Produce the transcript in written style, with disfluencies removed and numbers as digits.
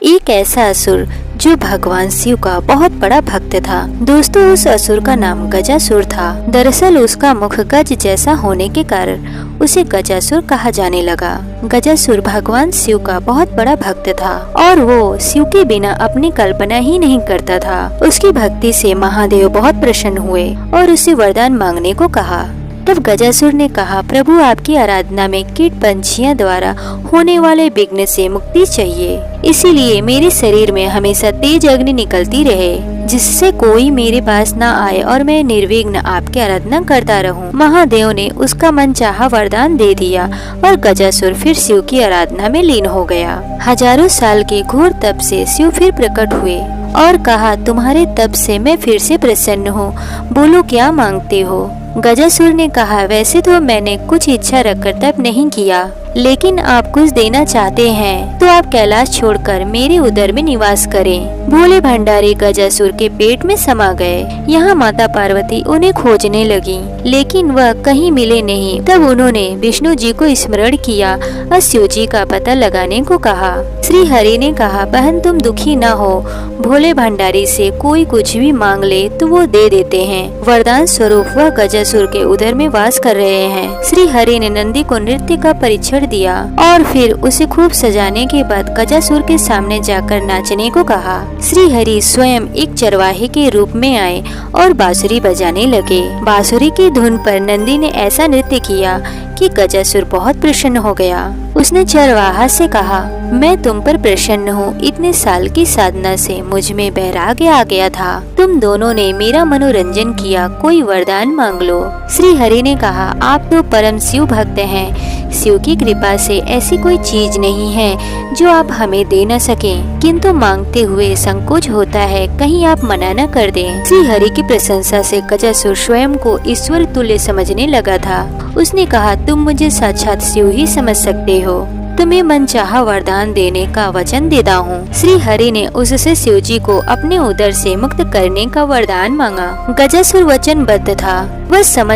एक ऐसा असुर जो भगवान शिव का बहुत बड़ा भक्त था। दोस्तों, उस असुर का नाम गजासुर था। दरअसल उसका मुख गज जैसा होने के कारण उसे गजासुर कहा जाने लगा। गजासुर भगवान शिव का बहुत बड़ा भक्त था और वो शिव के बिना अपनी कल्पना ही नहीं करता था। उसकी भक्ति से महादेव बहुत प्रसन्न हुए और उसे वरदान मांगने को कहा। तब गजासुर ने कहा, प्रभु आपकी आराधना में कीट पंछियों द्वारा होने वाले विघ्न से मुक्ति चाहिए, इसीलिए मेरे शरीर में हमेशा तेज अग्नि निकलती रहे, जिससे कोई मेरे पास न आए और मैं निर्विघ्न आपकी आराधना करता रहूं। महादेव ने उसका मनचाहा वरदान दे दिया और गजासुर फिर शिव की आराधना में लीन हो गया। हजारों साल के घोर तप से शिव फिर प्रकट हुए और कहा, तुम्हारे तप से मैं फिर से प्रसन्न हूँ, बोलो क्या मांगते हो। गजासुर ने कहा, वैसे तो मैंने कुछ इच्छा रखकर तप नहीं किया, लेकिन आप कुछ देना चाहते हैं तो आप कैलाश छोड़कर मेरे उदर में निवास करें। भोले भंडारी गजासुर के पेट में समा गए। यहाँ माता पार्वती उन्हें खोजने लगी, लेकिन वह कहीं मिले नहीं। तब उन्होंने विष्णु जी को स्मरण किया और शिव जी का पता लगाने को कहा। श्री हरि ने कहा, बहन तुम दुखी न हो, भोले भंडारी से कोई कुछ भी मांग ले तो वो दे देते हैं। वरदान स्वरूप वह गजासुर के उदर में वास कर रहे हैं। श्री हरि ने नंदी को नृत्य का परीक्षण दिया और फिर उसे खूब सजाने के बाद गजासुर के सामने जाकर नाचने को कहा। श्री हरि स्वयं एक चरवाहे के रूप में आए और बांसुरी बजाने लगे। बांसुरी की धुन पर नंदी ने ऐसा नृत्य किया कि गजासुर बहुत प्रसन्न हो गया। उसने चरवाहा से कहा, मैं तुम पर प्रसन्न हूँ। इतने साल की साधना से मुझ में वैराग्य आ गया था। तुम दोनों ने मेरा मनोरंजन किया, कोई वरदान मांग लो। श्री हरि ने कहा, आप तो परम शिव भक्त हैं। शिव की कृपा से ऐसी कोई चीज नहीं है जो आप हमें दे न सके, किंतु मांगते हुए संकोच होता है, कहीं आप मना न कर दें। श्री हरि की प्रशंसा से गजासुर स्वयं को ईश्वर तुल्य समझने लगा था। उसने कहा, तुम मुझे साक्षात शिव ही समझ सकते हो, तुम्हें मनचाहा वरदान देने का वचन देता हूँ। श्री हरि ने उससे शिव जी को अपने उदर से मुक्त करने का वरदान मांगा। गजासुर वचनबद्ध था। वह समझ